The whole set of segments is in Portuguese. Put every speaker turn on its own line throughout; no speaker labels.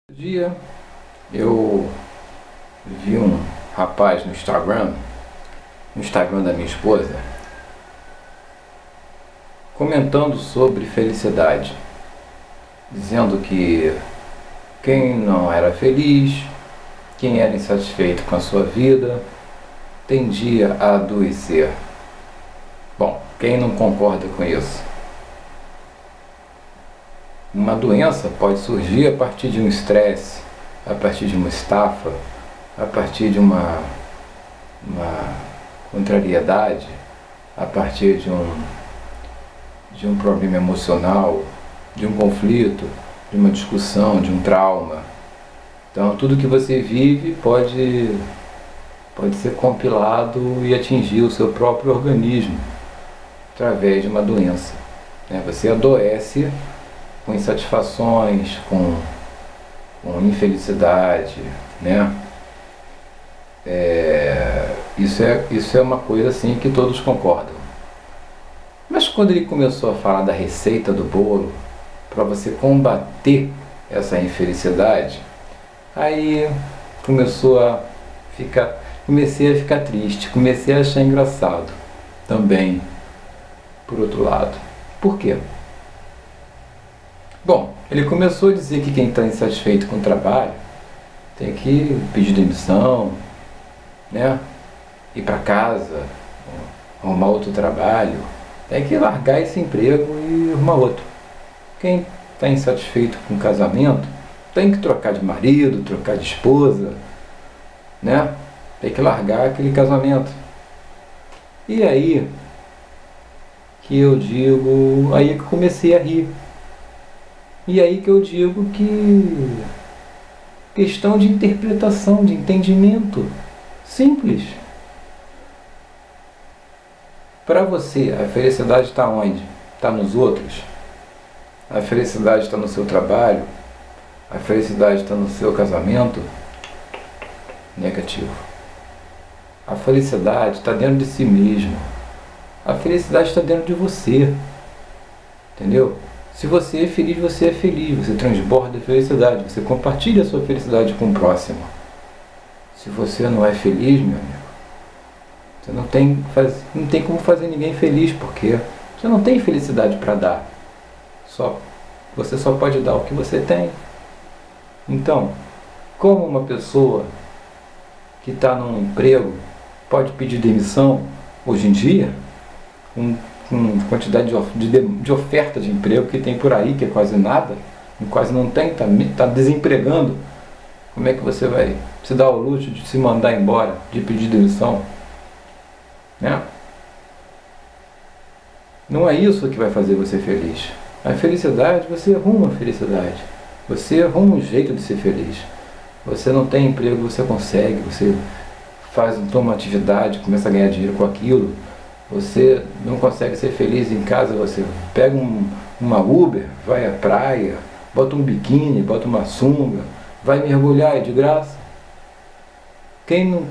Outro dia eu vi um rapaz no Instagram da minha esposa, comentando sobre felicidade, dizendo que quem não era feliz, quem era insatisfeito com a sua vida, tendia a adoecer. Bom, quem não concorda com isso? Uma doença pode surgir a partir de um estresse, a partir de uma estafa, a partir de uma contrariedade, a partir de um problema emocional, de um conflito, de uma discussão, de um trauma. Então, tudo que você vive pode ser compilado e atingir o seu próprio organismo através de uma doença. Você adoece com insatisfações, com infelicidade, né? Isso é uma coisa assim que todos concordam. Mas quando ele começou a falar da receita do bolo para você combater essa infelicidade, aí comecei a ficar triste, comecei a achar engraçado também, por outro lado. Por quê? Bom, ele começou a dizer que quem está insatisfeito com o trabalho tem que pedir demissão, né? Ir para casa, arrumar outro trabalho, tem que largar esse emprego e arrumar outro. Quem está insatisfeito com o casamento tem que trocar de marido, trocar de esposa, né? Tem que largar aquele casamento. E aí que eu digo, aí que eu comecei a rir. E aí que eu digo que questão de interpretação, de entendimento. Simples. Para você, a felicidade está onde? Está nos outros? A felicidade está no seu trabalho? A felicidade está no seu casamento? Negativo. A felicidade está dentro de si mesmo. A felicidade está dentro de você. Entendeu? Se você é feliz, você transborda a felicidade, você compartilha a sua felicidade com o próximo. Se você não é feliz, meu amigo, você não tem como fazer ninguém feliz, porque você não tem felicidade para dar. Você só pode dar o que você tem. Então, como uma pessoa que está num emprego pode pedir demissão hoje em dia, com quantidade de oferta de emprego que tem por aí, que é quase nada, quase não tem, está desempregando. Como é que você vai se dar ao luxo de se mandar embora, de pedir demissão? Né? Não é isso que vai fazer você feliz. A felicidade, você arruma a felicidade. Você arruma um jeito de ser feliz. Você não tem emprego, você consegue, você toma uma atividade, começa a ganhar dinheiro com aquilo. Você não consegue ser feliz em casa, você pega uma Uber, vai à praia, bota um biquíni, bota uma sunga, vai mergulhar, é de graça. Quem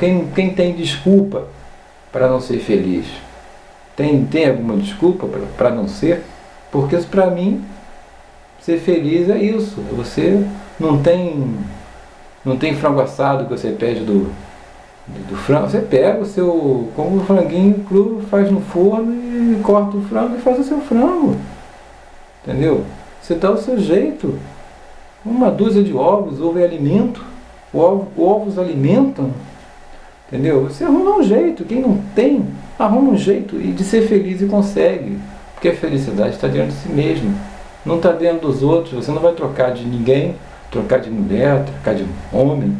tem desculpa para não ser feliz? Tem alguma desculpa para não ser? Porque para mim, ser feliz é isso. Você não tem frango assado que você pede do frango, você pega como o franguinho cru, faz no forno e corta o frango e faz o seu frango. Entendeu? Você dá o seu jeito. Uma dúzia de ovos, ovo é alimento. Ovos alimentam. Entendeu? Você arruma um jeito. Quem não tem, arruma um jeito de ser feliz e consegue. Porque a felicidade está dentro de si mesmo. Não está dentro dos outros. Você não vai trocar de ninguém, trocar de mulher, trocar de homem,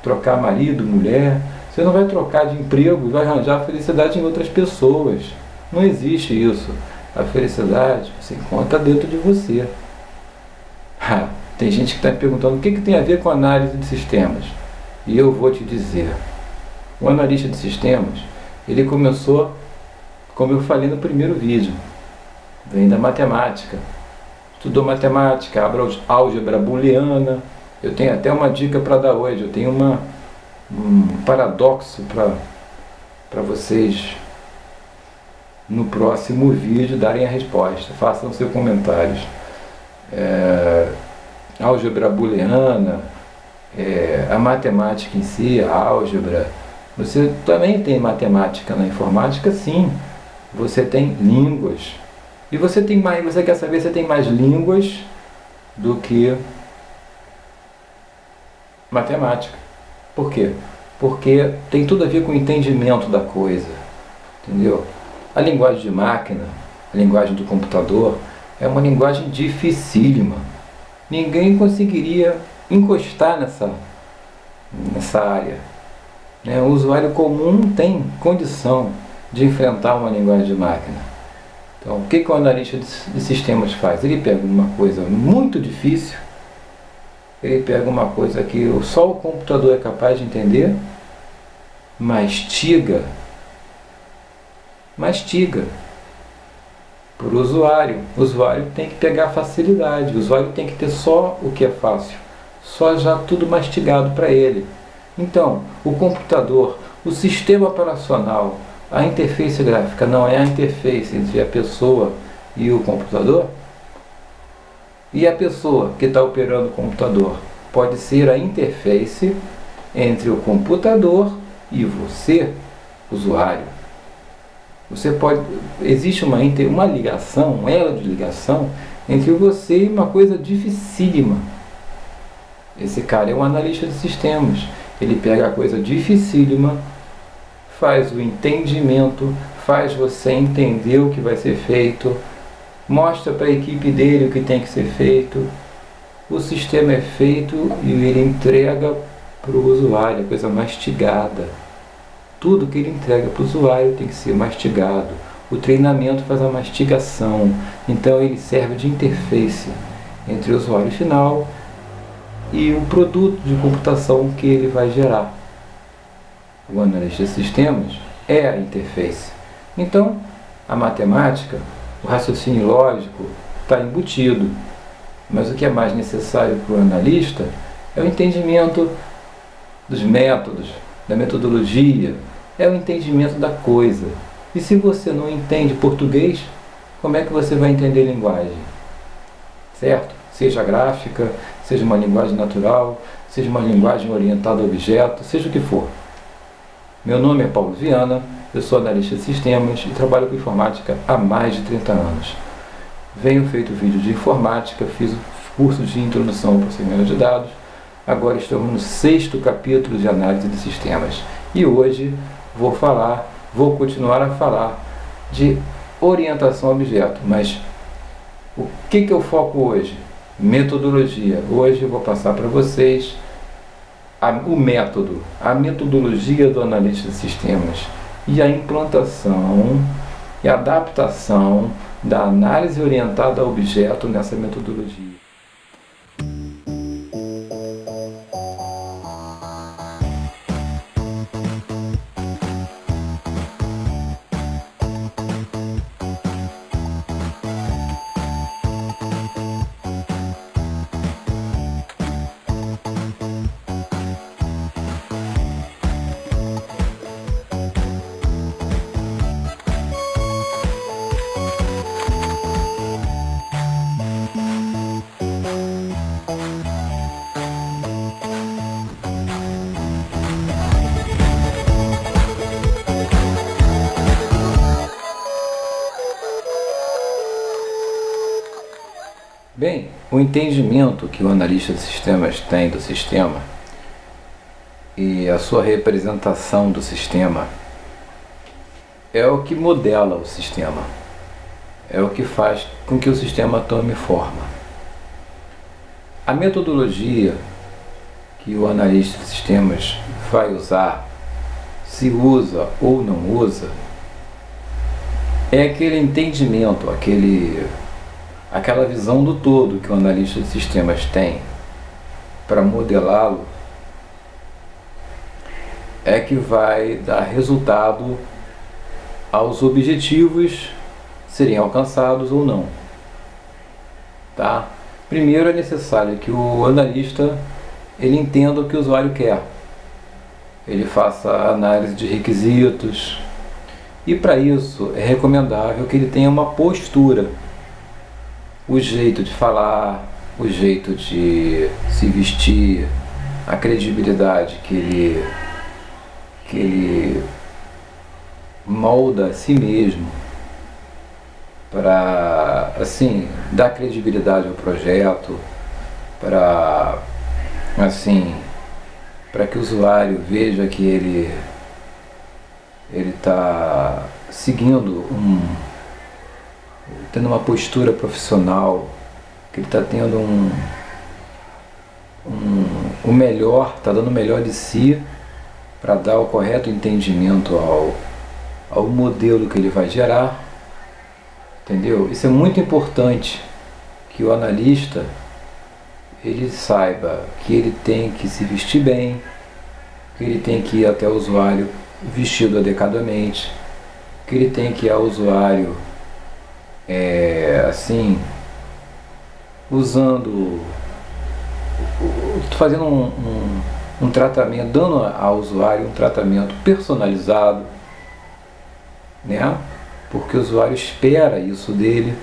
trocar marido, mulher. Você não vai trocar de emprego e vai arranjar a felicidade em outras pessoas. Não existe isso. A felicidade você encontra dentro de você. Tem gente que está me perguntando o que tem a ver com análise de sistemas. E eu vou te dizer. O analista de sistemas, ele começou, como eu falei no primeiro vídeo, vem da matemática. Estudou matemática, álgebra booleana. Eu tenho até uma dica para dar hoje. Eu tenho um paradoxo para vocês no próximo vídeo darem a resposta. Façam seus comentários. Álgebra booleana, a matemática em si, a álgebra. Você também tem matemática na informática, sim. Você tem línguas. E você tem mais, você quer saber se tem mais línguas do que matemática. Por quê? Porque tem tudo a ver com o entendimento da coisa. Entendeu? A linguagem de máquina, a linguagem do computador, é uma linguagem dificílima. Ninguém conseguiria encostar nessa área. O usuário comum tem condição de enfrentar uma linguagem de máquina. Então, o que o analista de sistemas faz? Ele pega uma coisa muito difícil, ele pega uma coisa que só o computador é capaz de entender, mastiga para o usuário. O usuário tem que pegar facilidade, o usuário tem que ter só o que é fácil, só já tudo mastigado para ele. Então, o computador, o sistema operacional, a interface gráfica não é a interface entre a pessoa e o computador? E a pessoa que está operando o computador pode ser a interface entre o computador e você, usuário. Existe uma ligação, um elo de ligação entre você e uma coisa dificílima. Esse cara é um analista de sistemas. Ele pega a coisa dificílima, faz o entendimento, faz você entender o que vai ser feito, mostra para a equipe dele o que tem que ser feito, o sistema é feito e ele entrega para o usuário, a coisa mastigada. Tudo que ele entrega para o usuário tem que ser mastigado. O treinamento faz a mastigação, então ele serve de interface entre o usuário final e o produto de computação que ele vai gerar. O analista de sistemas é a interface. Então, a matemática, o raciocínio lógico está embutido, mas o que é mais necessário para o analista é o entendimento dos métodos, da metodologia, é o entendimento da coisa. E se você não entende português, como é que você vai entender linguagem? Certo? Seja gráfica, seja uma linguagem natural, seja uma linguagem orientada a objeto, seja o que for. Meu nome é Paulo Viana, eu sou analista de sistemas e trabalho com informática há mais de 30 anos. Venho feito vídeo de informática, fiz cursos de introdução ao processamento de dados, agora estamos no 6º capítulo de análise de sistemas. E hoje vou continuar a falar de orientação a objeto, mas o que eu foco hoje? Metodologia. Hoje eu vou passar para vocês o método, a metodologia do analista de sistemas e a implantação e adaptação da análise orientada a objeto nessa metodologia. Bem, o entendimento que o analista de sistemas tem do sistema e a sua representação do sistema é o que modela o sistema, é o que faz com que o sistema tome forma. A metodologia que o analista de sistemas vai usar, se usa ou não usa, é aquele entendimento, aquela visão do todo que o analista de sistemas tem para modelá-lo, é que vai dar resultado aos objetivos serem alcançados ou não. Tá? Primeiro é necessário que o analista ele entenda o que o usuário quer, ele faça a análise de requisitos e para isso é recomendável que ele tenha uma postura, o jeito de falar, o jeito de se vestir, a credibilidade que ele molda a si mesmo para, assim, dar credibilidade ao projeto, para, assim, para que o usuário veja que ele está seguindo tendo uma postura profissional, que ele está tendo o melhor, está dando o melhor de si para dar o correto entendimento ao modelo que ele vai gerar, entendeu? Isso é muito importante, que o analista ele saiba que ele tem que se vestir bem, que ele tem que ir até o usuário vestido adequadamente, que ele tem que ir ao usuário assim, fazendo um tratamento, dando ao usuário um tratamento personalizado, né? Porque o usuário espera isso dele,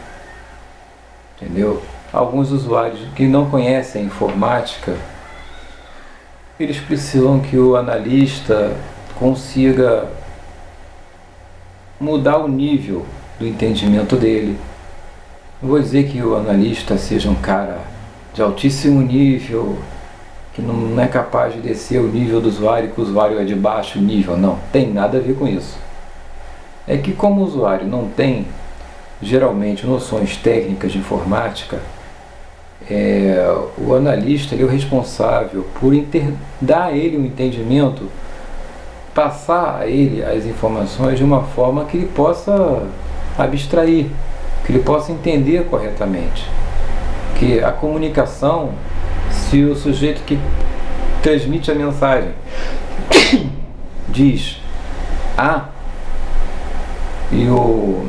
entendeu? Alguns usuários que não conhecem a informática, eles precisam que o analista consiga mudar o nível do entendimento dele. Não vou dizer que o analista seja um cara de altíssimo nível, que não é capaz de descer o nível do usuário, que o usuário é de baixo nível. Não, tem nada a ver com isso. É que como o usuário não tem, geralmente, noções técnicas de informática, o analista ele é o responsável por dar a ele um entendimento, passar a ele as informações de uma forma que ele possa abstrair, que ele possa entender corretamente. Que a comunicação, se o sujeito que transmite a mensagem diz A e o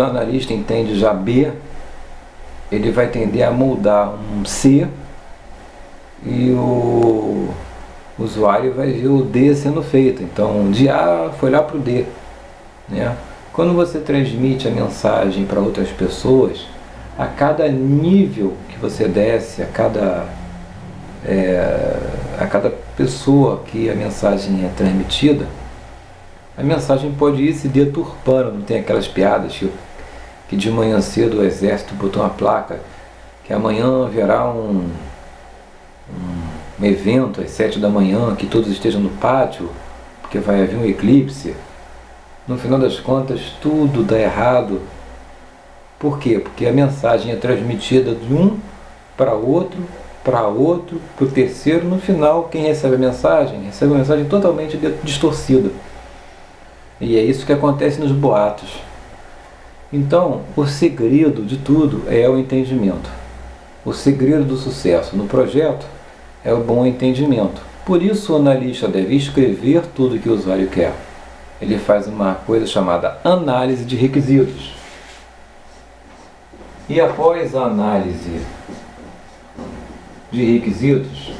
analista entende já B, ele vai tender a moldar um C e o usuário vai ver o D sendo feito. Então, de A foi lá para o D, né? Quando você transmite a mensagem para outras pessoas, a cada nível que você desce, a cada pessoa que a mensagem é transmitida, a mensagem pode ir se deturpando. Não tem aquelas piadas que de manhã cedo o exército botou uma placa que amanhã haverá um evento às 7 da manhã, que todos estejam no pátio, porque vai haver um eclipse. No final das contas, tudo dá errado. Por quê? Porque a mensagem é transmitida de um para outro, para o terceiro. No final, quem recebe a mensagem totalmente distorcida. E é isso que acontece nos boatos. Então, o segredo de tudo é o entendimento. O segredo do sucesso no projeto é o bom entendimento. Por isso, o analista deve escrever tudo o que o usuário quer. Ele faz uma coisa chamada análise de requisitos. E após a análise de requisitos,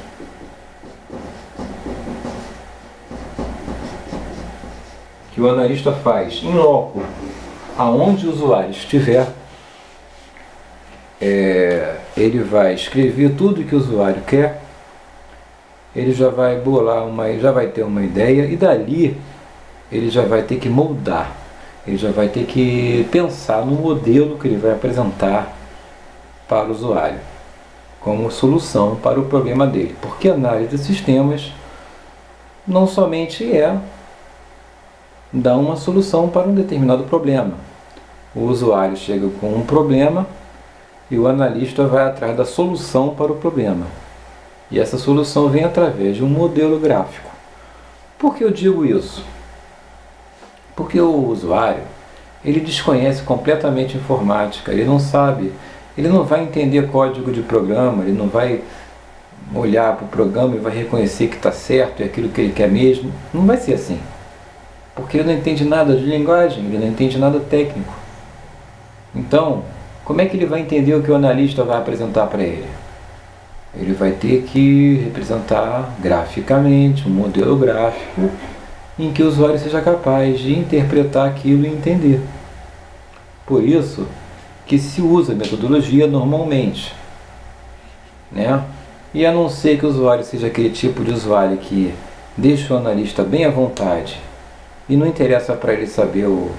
que o analista faz em loco, aonde o usuário estiver, ele vai escrever tudo que o usuário quer, ele já vai bolar já vai ter uma ideia, e dali ele já vai ter que moldar, ele já vai ter que pensar no modelo que ele vai apresentar para o usuário como solução para o problema dele. Porque a análise de sistemas não somente dar uma solução para um determinado problema. O usuário chega com um problema e o analista vai atrás da solução para o problema. E essa solução vem através de um modelo gráfico. Por que eu digo isso? Porque o usuário, ele desconhece completamente informática, ele não sabe, ele não vai entender código de programa, ele não vai olhar para o programa e vai reconhecer que está certo e aquilo que ele quer mesmo. Não vai ser assim. Porque ele não entende nada de linguagem, ele não entende nada técnico. Então, como é que ele vai entender o que o analista vai apresentar para ele? Ele vai ter que representar graficamente um modelo gráfico em que o usuário seja capaz de interpretar aquilo e entender. Por isso que se usa a metodologia normalmente, né? E a não ser que o usuário seja aquele tipo de usuário que deixa o analista bem à vontade e não interessa para ele saber o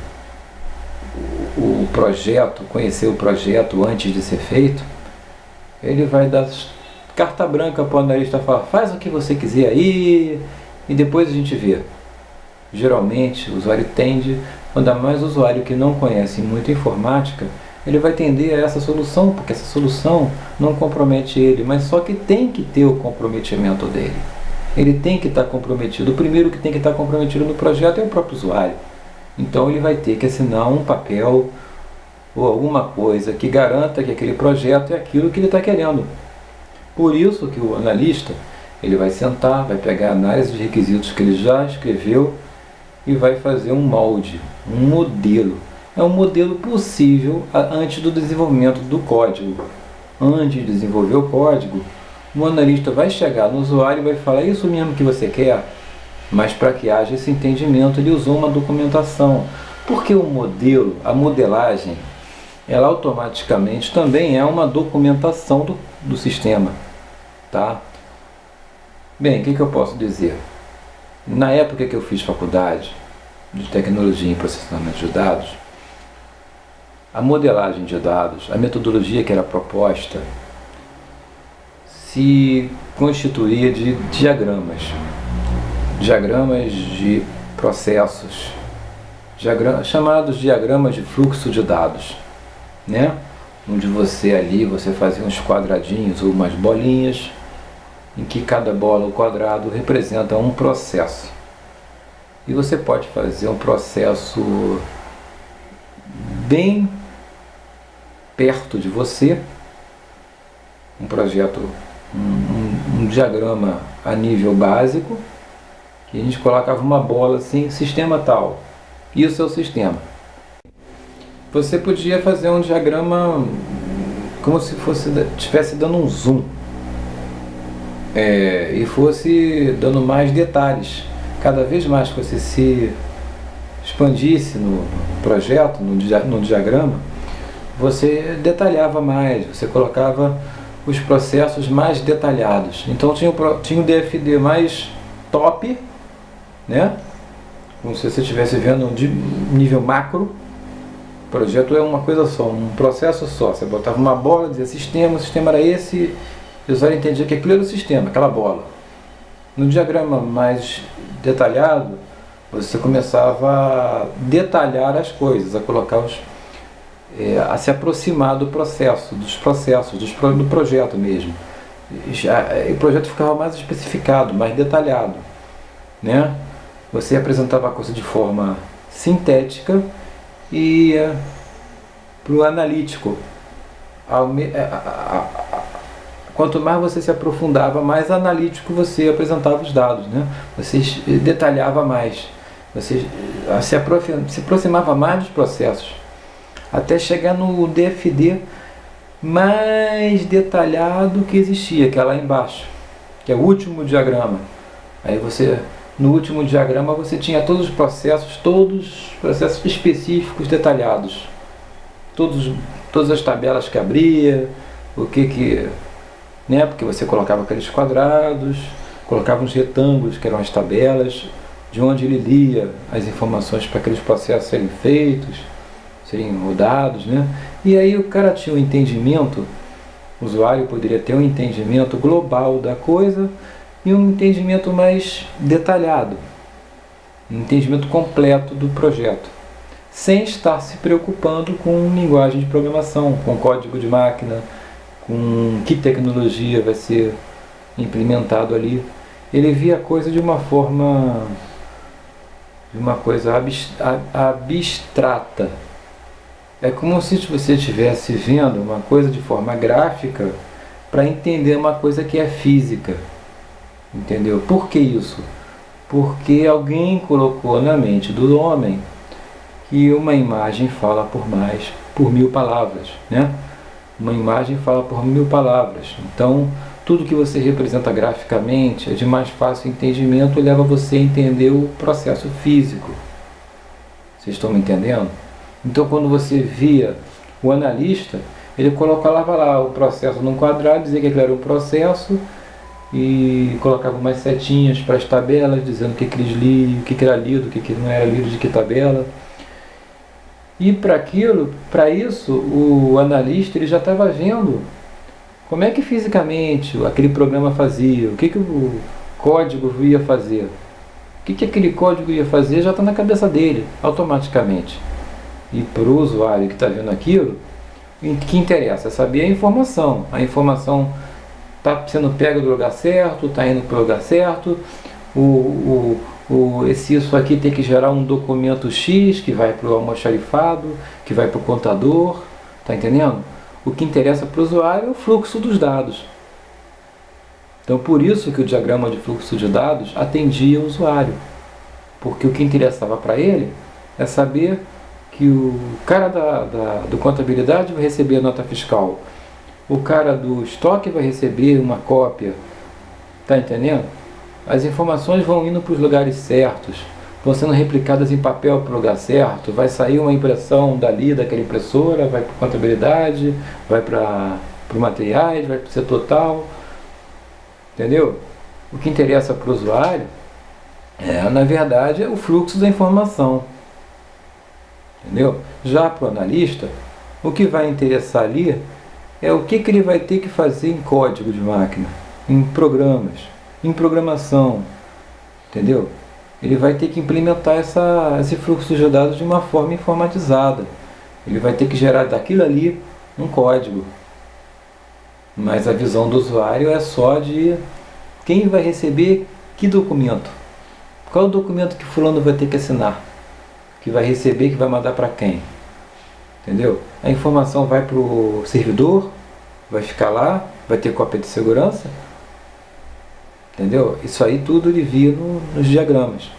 projeto, conhecer o projeto antes de ser feito, ele vai dar carta branca para o analista falar, faz o que você quiser aí e depois a gente vê. Geralmente o usuário tende, ainda mais o usuário que não conhece muito informática, ele vai tender a essa solução, porque essa solução não compromete ele, mas só que tem que ter o comprometimento dele. Ele tem que estar comprometido. O primeiro que tem que estar comprometido no projeto é o próprio usuário. Então ele vai ter que assinar um papel ou alguma coisa que garanta que aquele projeto é aquilo que ele está querendo. Por isso que o analista, ele vai sentar, vai pegar a análise de requisitos que ele já escreveu e vai fazer um molde, um modelo. É um modelo possível antes do desenvolvimento do código. Antes de desenvolver o código, o analista vai chegar no usuário e vai falar, isso mesmo que você quer? Mas para que haja esse entendimento, ele usou uma documentação. Porque o modelo, a modelagem, ela automaticamente também é uma documentação do sistema. Tá? Bem, o que eu posso dizer? Na época que eu fiz faculdade de tecnologia em processamento de dados, a modelagem de dados, a metodologia que era proposta, se constituía de diagramas de processos, chamados diagramas de fluxo de dados, né? Onde você fazia uns quadradinhos ou umas bolinhas, em que cada bola ou quadrado representa um processo. E você pode fazer um processo bem perto de você, um projeto, um diagrama a nível básico, que a gente colocava uma bola assim, sistema tal, isso é o sistema. Você podia fazer um diagrama como se estivesse dando um zoom, e fosse dando mais detalhes. Cada vez mais que você se expandisse no projeto, no diagrama, você detalhava mais, você colocava os processos mais detalhados. Então tinha um DFD mais top, né? Como se você estivesse vendo de nível macro. O projeto é uma coisa só, um processo só. Você botava uma bola, dizia sistema, o sistema era esse, e o usuário entendia que aquilo era o sistema, aquela bola. No diagrama mais detalhado, você começava a detalhar as coisas, a colocar a se aproximar do processo, do projeto mesmo. O projeto ficava mais especificado, mais detalhado, né? Você apresentava a coisa de forma sintética e para o analítico. Quanto mais você se aprofundava, mais analítico você apresentava os dados, né? Você detalhava mais, você se aproximava mais dos processos, até chegar no DFD mais detalhado que existia, que é lá embaixo, que é o último diagrama. Aí no último diagrama você tinha todos os processos específicos detalhados, todas as tabelas que abria, né? Porque você colocava aqueles quadrados, colocava uns retângulos que eram as tabelas, de onde ele lia as informações para aqueles processos serem feitos, serem rodados, né? E aí o cara tinha um entendimento, o usuário poderia ter um entendimento global da coisa e um entendimento mais detalhado, um entendimento completo do projeto, sem estar se preocupando com linguagem de programação, com código de máquina, com que tecnologia vai ser implementado ali. Ele via a coisa de uma coisa abstrata. É como se você estivesse vendo uma coisa de forma gráfica para entender uma coisa que é física. Entendeu? Por que isso? Porque alguém colocou na mente do homem que uma imagem fala por 1000 palavras, né? Uma imagem fala por 1000 palavras. Então, tudo que você representa graficamente é de mais fácil entendimento e leva você a entender o processo físico. Vocês estão me entendendo? Então, quando você via o analista, ele colocava lá o processo num quadrado, dizia que aquilo era um processo, e colocava umas setinhas para as tabelas, dizendo o que eles liam, o que era lido, o que não era lido, de que tabela. E para isso, o analista ele já estava vendo como é que fisicamente aquele programa fazia, o que o código ia fazer. O que aquele código ia fazer já está na cabeça dele, automaticamente. E para o usuário que está vendo aquilo, o que interessa é saber a informação. A informação está sendo pega do lugar certo, está indo para o lugar certo. Isso aqui tem que gerar um documento X que vai para o almoxarifado, que vai para o contador. Está entendendo? O que interessa para o usuário é o fluxo dos dados. Então, por isso que o diagrama de fluxo de dados atendia o usuário. Porque o que interessava para ele é saber que o cara do contabilidade vai receber a nota fiscal, o cara do estoque vai receber uma cópia. Está entendendo? As informações vão indo para os lugares certos, vão sendo replicadas em papel para o lugar certo, vai sair uma impressão daquela impressora, vai para a contabilidade, vai para o materiais, vai para o setor tal. Entendeu? O que interessa para o usuário na verdade, é o fluxo da informação. Entendeu? Já para o analista, o que vai interessar ali é o que ele vai ter que fazer em código de máquina, em programas, em programação. Entendeu? Ele vai ter que implementar esse fluxo de dados de uma forma informatizada. Ele vai ter que gerar daquilo ali um código. Mas a visão do usuário é só de quem vai receber que documento. Qual é o documento que fulano vai ter que assinar? Que vai receber, que vai mandar para quem? Entendeu? A informação vai para o servidor, vai ficar lá, vai ter cópia de segurança. Entendeu? Isso aí tudo ele via nos diagramas.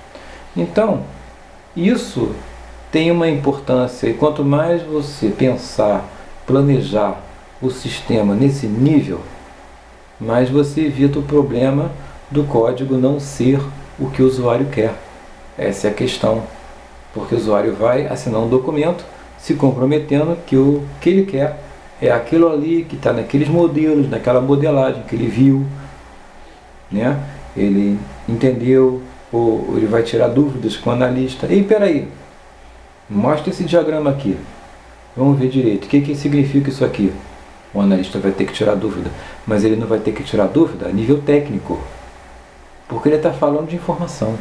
Então, isso tem uma importância, e quanto mais você pensar, planejar o sistema nesse nível, mais você evita o problema do código não ser o que o usuário quer. Essa é a questão. Porque o usuário vai assinar um documento se comprometendo que o que ele quer é aquilo ali que está naqueles modelos, naquela modelagem que ele viu, né? Ele entendeu, ou ele vai tirar dúvidas com o analista. Ei, peraí, mostra esse diagrama aqui. Vamos ver direito. O que significa isso aqui? O analista vai ter que tirar dúvida. Mas ele não vai ter que tirar dúvida a nível técnico. Porque ele está falando de informação.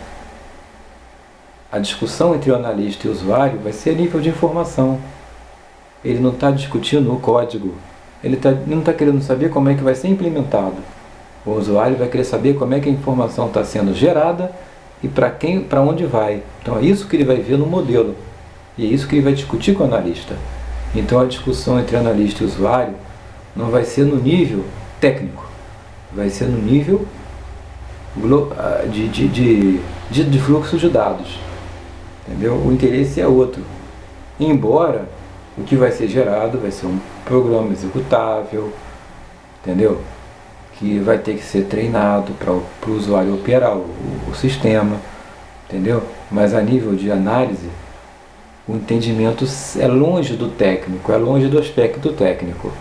A discussão entre o analista e o usuário vai ser a nível de informação. Ele não está discutindo o código. Ele não está querendo saber como é que vai ser implementado. O usuário vai querer saber como é que a informação está sendo gerada e para onde vai. Então é isso que ele vai ver no modelo. E é isso que ele vai discutir com o analista. Então a discussão entre analista e usuário não vai ser no nível técnico. Vai ser no nível de fluxo de dados. Entendeu? O interesse é outro. Embora o que vai ser gerado vai ser um programa executável, entendeu? Que vai ter que ser treinado para o usuário operar o sistema, entendeu? Mas a nível de análise, o entendimento é longe do técnico, é longe do aspecto técnico.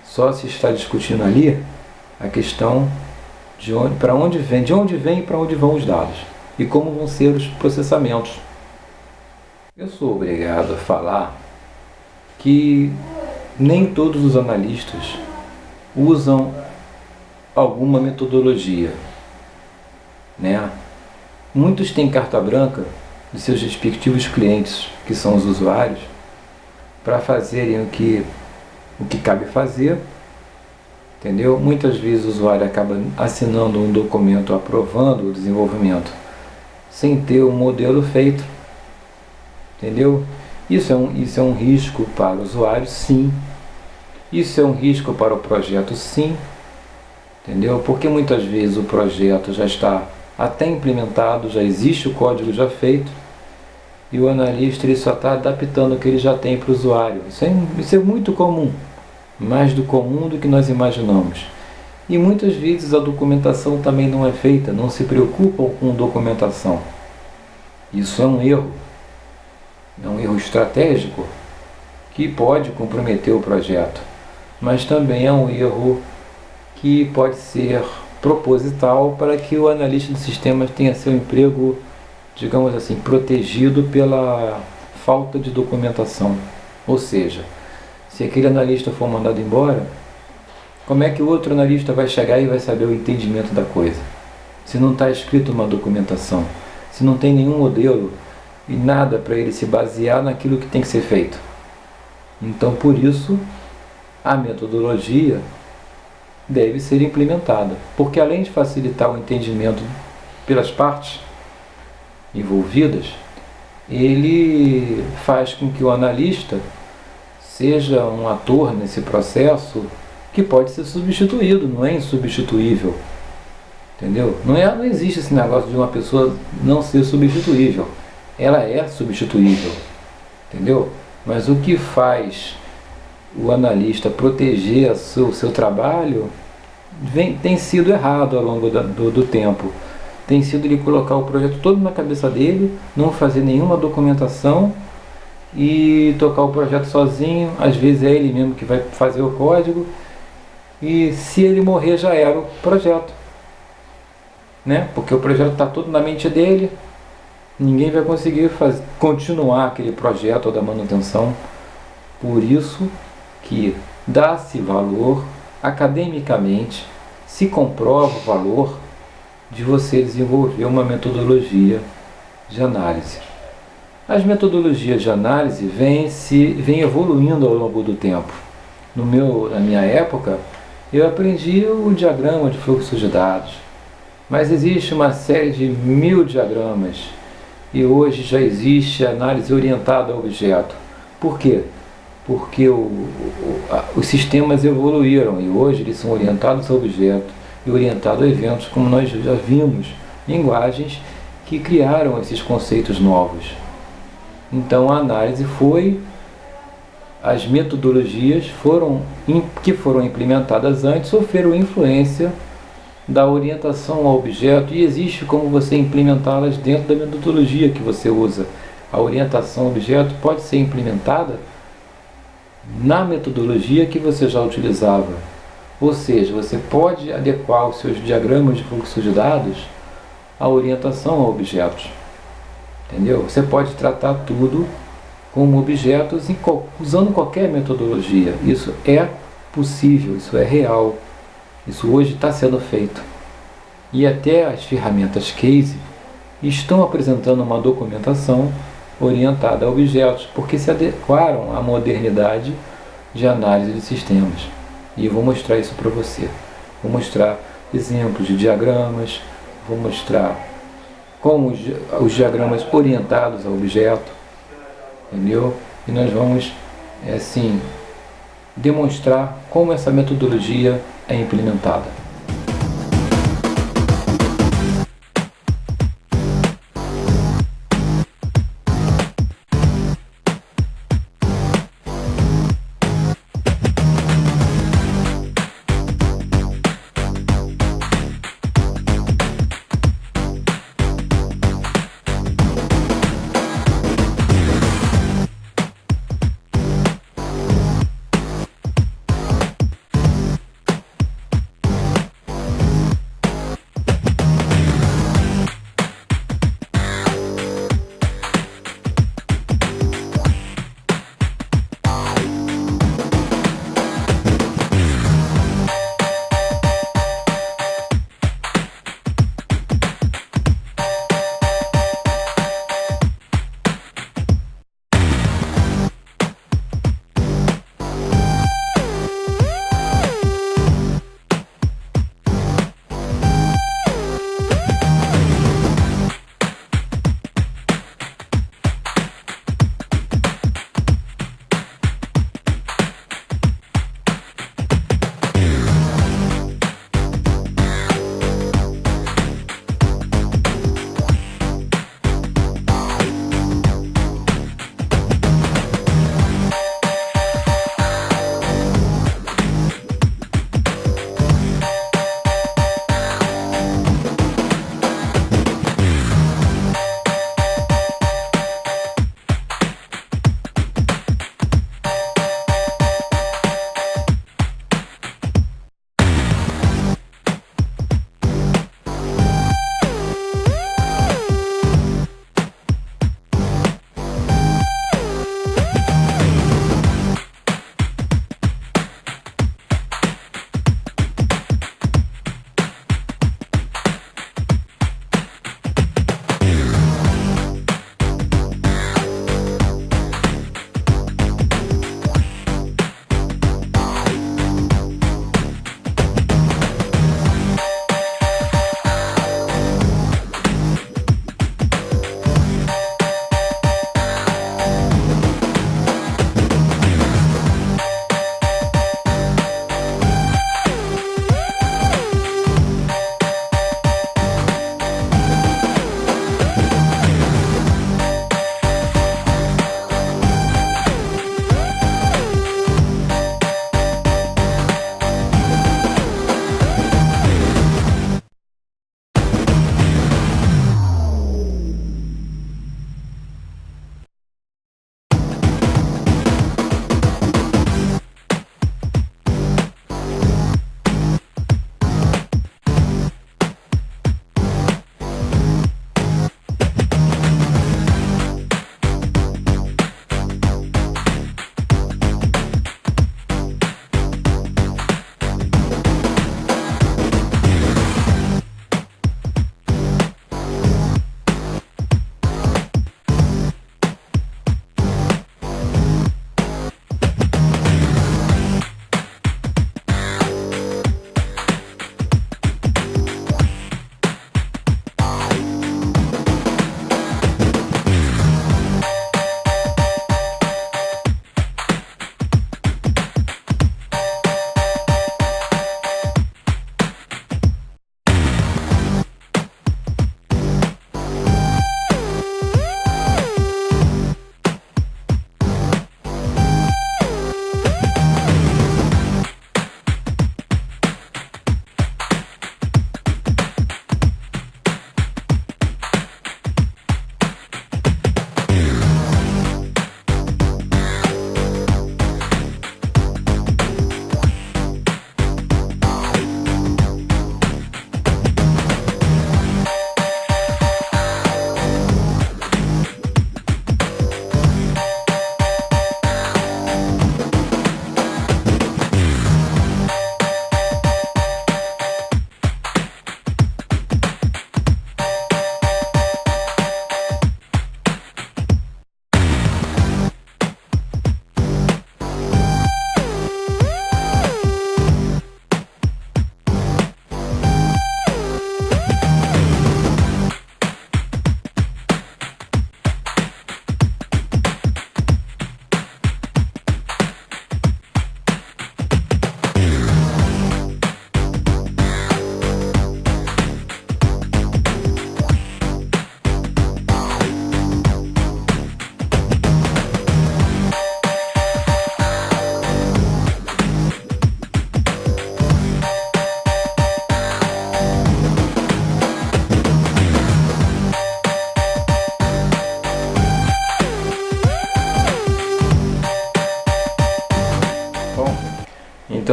Só se está discutindo ali a questão de onde vem e para onde vão os dados e como vão ser os processamentos. Eu sou obrigado a falar que nem todos os analistas usam alguma metodologia, né? Muitos têm carta branca de seus respectivos clientes, que são os usuários, para fazerem o que cabe fazer, entendeu? Muitas vezes o usuário acaba assinando um documento aprovando o desenvolvimento sem ter o modelo feito, entendeu? Isso é um risco para o usuário, sim. Isso é um risco para o projeto, sim. Entendeu? Porque muitas vezes o projeto já está até implementado, já existe o código já feito, e o analista ele só está adaptando o que ele já tem para o usuário. Isso é muito comum, mais do comum do que nós imaginamos. E muitas vezes a documentação também não é feita, não se preocupam com documentação. Isso é um erro estratégico que pode comprometer o projeto, mas também é um erro que pode ser proposital para que o analista de sistemas tenha seu emprego, digamos assim, protegido pela falta de documentação. Ou seja, se aquele analista for mandado embora, como é que o outro analista vai chegar e vai saber o entendimento da coisa? Se não está escrito uma documentação, se não tem nenhum modelo e nada para ele se basear naquilo que tem que ser feito. Então, por isso, a metodologia deve ser implementada, porque além de facilitar o entendimento pelas partes envolvidas, ele faz com que o analista seja um ator nesse processo que pode ser substituído, não é insubstituível, entendeu? Não existe esse negócio de uma pessoa não ser substituível, ela é substituível, entendeu? Mas o que faz o analista proteger o seu trabalho tem sido errado ao longo do tempo. Tem sido ele colocar o projeto todo na cabeça dele, não fazer nenhuma documentação e tocar o projeto sozinho. Às vezes é ele mesmo que vai fazer o código e se ele morrer já era o projeto, né? Porque o projeto está todo na mente dele, ninguém vai conseguir continuar aquele projeto ou da manutenção. Por isso que dá-se valor academicamente, se comprova o valor de você desenvolver uma metodologia de análise. As metodologias de análise vêm evoluindo ao longo do tempo. Na minha época, eu aprendi o diagrama de fluxo de dados, mas existe uma série de 1000 diagramas e hoje já existe análise orientada a objeto. Por quê? Porque os sistemas evoluíram e hoje eles são orientados a objeto e orientados a eventos, como nós já vimos, linguagens que criaram esses conceitos novos. Então a análise as metodologias que foram implementadas antes sofreram influência da orientação ao objeto e existe como você implementá-las dentro da metodologia que você usa. A orientação ao objeto pode ser implementada na metodologia que você já utilizava. Ou seja, você pode adequar os seus diagramas de fluxo de dados à orientação a objetos. Entendeu? Você pode tratar tudo como objetos usando qualquer metodologia. Isso é possível, isso é real. Isso hoje está sendo feito. E até as ferramentas Case estão apresentando uma documentação orientada a objetos, porque se adequaram à modernidade de análise de sistemas. E eu vou mostrar isso para você. Vou mostrar exemplos de diagramas, vou mostrar como os diagramas orientados ao objeto, entendeu? E nós vamos, assim, demonstrar como essa metodologia é implementada.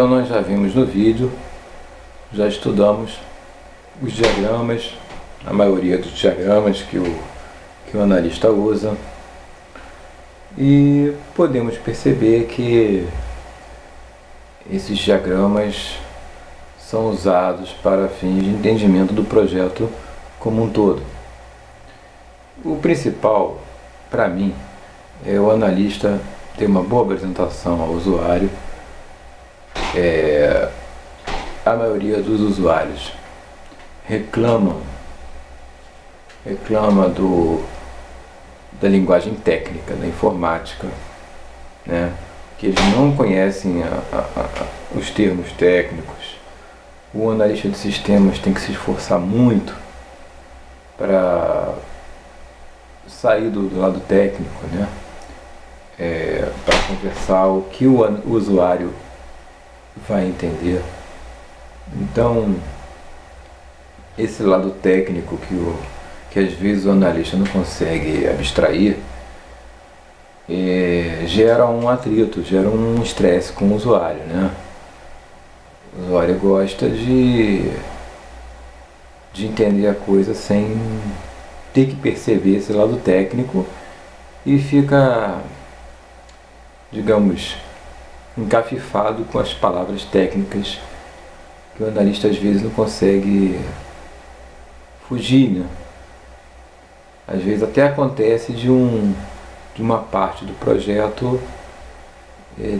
Então nós já vimos no vídeo, já estudamos os diagramas, a maioria dos diagramas que o analista usa, e podemos perceber que esses diagramas são usados para fins de entendimento do projeto como um todo. O principal, para mim, é o analista ter uma boa apresentação ao usuário. A maioria dos usuários reclama da linguagem técnica, da informática, né? Que eles não conhecem os termos técnicos. O analista de sistemas tem que se esforçar muito para sair do lado técnico, né? Para conversar o que o usuário vai entender. Então, esse lado técnico que às vezes o analista não consegue abstrair, gera um atrito, gera um estresse com o usuário, né? O usuário gosta de entender a coisa sem ter que perceber esse lado técnico e fica, digamos, encafifado com as palavras técnicas que o analista às vezes não consegue fugir, né? Às vezes até acontece de uma parte do projeto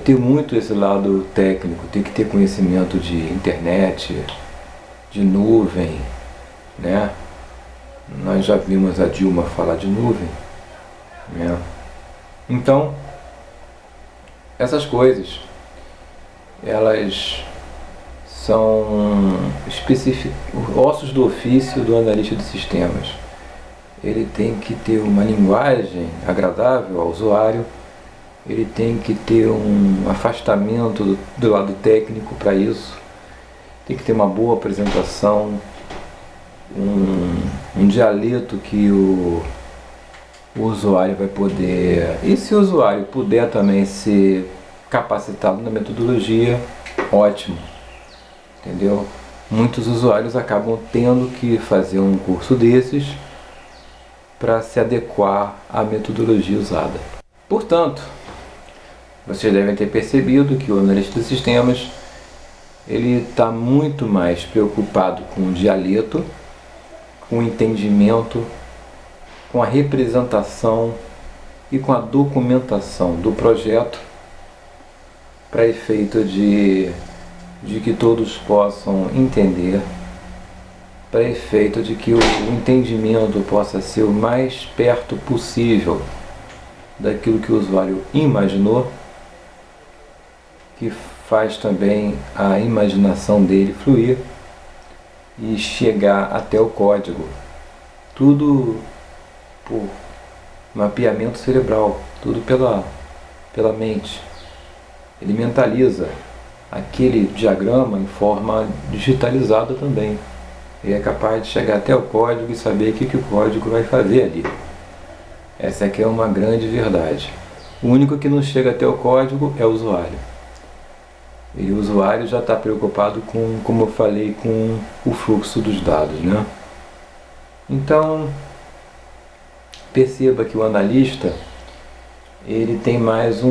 ter muito esse lado técnico, ter que ter conhecimento de internet, de nuvem, né? Nós já vimos a Dilma falar de nuvem, né? Então, essas coisas, elas são ossos do ofício do analista de sistemas. Ele tem que ter uma linguagem agradável ao usuário, ele tem que ter um afastamento do lado técnico para isso, tem que ter uma boa apresentação, um dialeto que o usuário vai poder, e se o usuário puder também ser capacitado na metodologia, ótimo, entendeu? Muitos usuários acabam tendo que fazer um curso desses para se adequar à metodologia usada. Portanto, vocês devem ter percebido que o analista de sistemas ele está muito mais preocupado com o dialeto, com o entendimento, com a representação e com a documentação do projeto para efeito de que todos possam entender, para efeito de que o entendimento possa ser o mais perto possível daquilo que o usuário imaginou, que faz também a imaginação dele fluir e chegar até o código. Tudo por mapeamento cerebral, tudo pela mente. Ele mentaliza aquele diagrama em forma digitalizada também. Ele é capaz de chegar até o código e saber o que o código vai fazer ali. Essa aqui é uma grande verdade. O único que não chega até o código é o usuário. E o usuário já está preocupado com, como eu falei, com o fluxo dos dados, né? Então, perceba que o analista, ele tem mais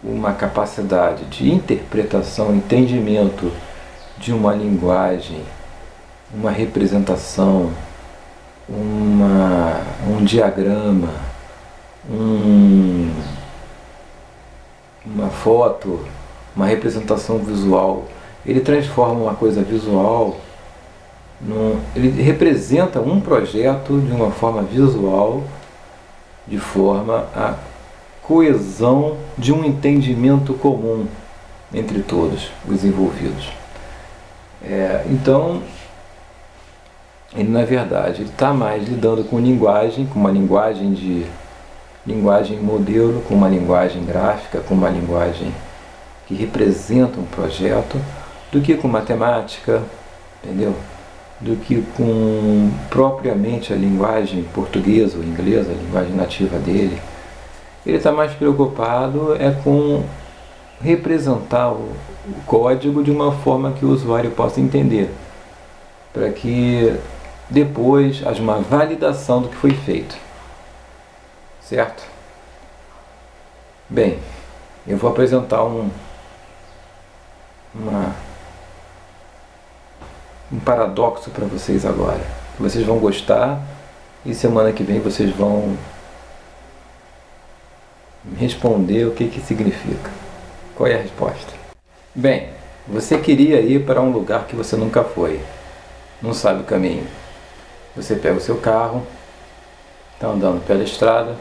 uma capacidade de interpretação, entendimento de uma linguagem, uma representação, um diagrama, uma foto, uma representação visual. Ele transforma uma coisa visual, ele representa um projeto de uma forma visual, de forma a coesão de um entendimento comum entre todos os envolvidos. Então, ele na verdade está mais lidando com linguagem, com uma linguagem modelo, com uma linguagem gráfica, com uma linguagem que representa um projeto, do que com matemática, entendeu? Do que com propriamente a linguagem portuguesa ou inglesa, a linguagem nativa dele. Ele está mais preocupado com representar o código de uma forma que o usuário possa entender, para que depois haja uma validação do que foi feito, certo? Bem, eu vou apresentar um paradoxo para vocês agora, que vocês vão gostar, e semana que vem vocês vão responder o que significa. Qual é a resposta? Bem, você queria ir para um lugar que você nunca foi, não sabe o caminho. Você pega o seu carro, está andando pela estrada,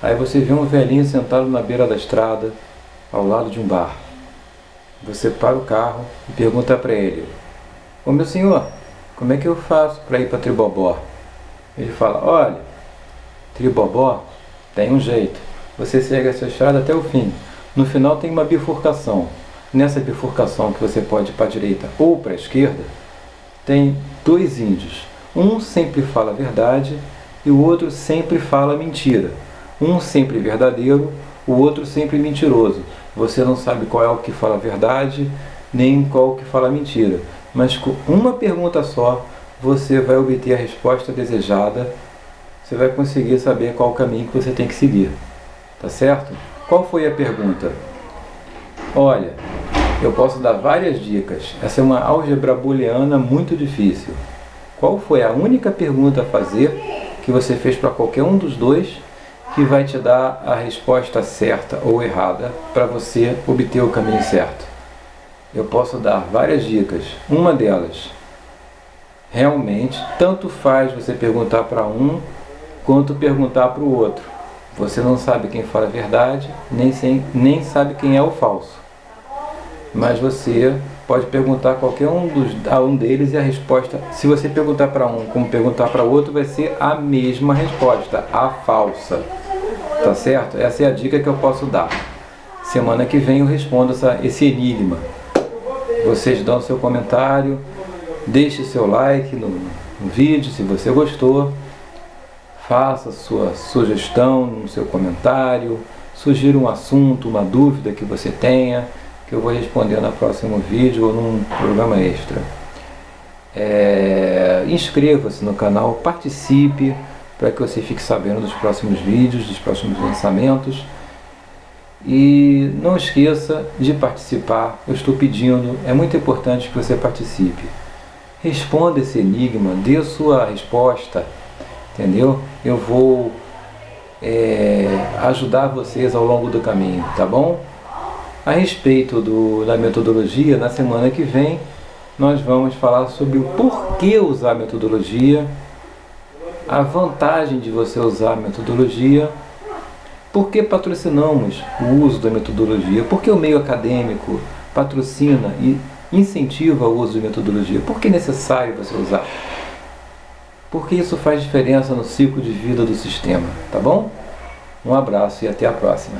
aí você vê um velhinho sentado na beira da estrada, ao lado de um bar. Você para o carro e pergunta para ele: ô meu senhor, como é que eu faço para ir para Tribobó? Ele fala: olha, Tribobó tem um jeito. Você segue essa estrada até o fim. No final tem uma bifurcação. Nessa bifurcação que você pode ir para a direita ou para a esquerda, tem dois índios. Um sempre fala a verdade e o outro sempre fala mentira. Um sempre verdadeiro, o outro sempre mentiroso. Você não sabe qual é o que fala a verdade, nem qual que fala a mentira. Mas com uma pergunta só, você vai obter a resposta desejada. Você vai conseguir saber qual o caminho que você tem que seguir. Tá certo? Qual foi a pergunta? Olha, eu posso dar várias dicas. Essa é uma álgebra booleana muito difícil. Qual foi a única pergunta a fazer que você fez para qualquer um dos dois que vai te dar a resposta certa ou errada para você obter o caminho certo? Eu posso dar várias dicas. Uma delas, realmente, tanto faz você perguntar para um quanto perguntar para o outro. Você não sabe quem fala a verdade, nem sabe quem é o falso. Mas você pode perguntar a qualquer um deles e a resposta, se você perguntar para um como perguntar para o outro, vai ser a mesma resposta, a falsa. Tá certo? Essa é a dica que eu posso dar. Semana que vem eu respondo esse enigma. Vocês dão seu comentário, deixe seu like no vídeo se você gostou. Faça sua sugestão no seu comentário, sugira um assunto, uma dúvida que você tenha, que eu vou responder no próximo vídeo ou num programa extra. Inscreva-se no canal, participe, para que você fique sabendo dos próximos vídeos, dos próximos lançamentos. E não esqueça de participar, eu estou pedindo, é muito importante que você participe. Responda esse enigma, dê a sua resposta. Entendeu? Eu vou ajudar vocês ao longo do caminho, tá bom? A respeito da metodologia, na semana que vem, nós vamos falar sobre o porquê usar a metodologia, a vantagem de você usar a metodologia, por que patrocinamos o uso da metodologia, por que o meio acadêmico patrocina e incentiva o uso de metodologia, por que é necessário você usar. Porque isso faz diferença no ciclo de vida do sistema, tá bom? Um abraço e até a próxima.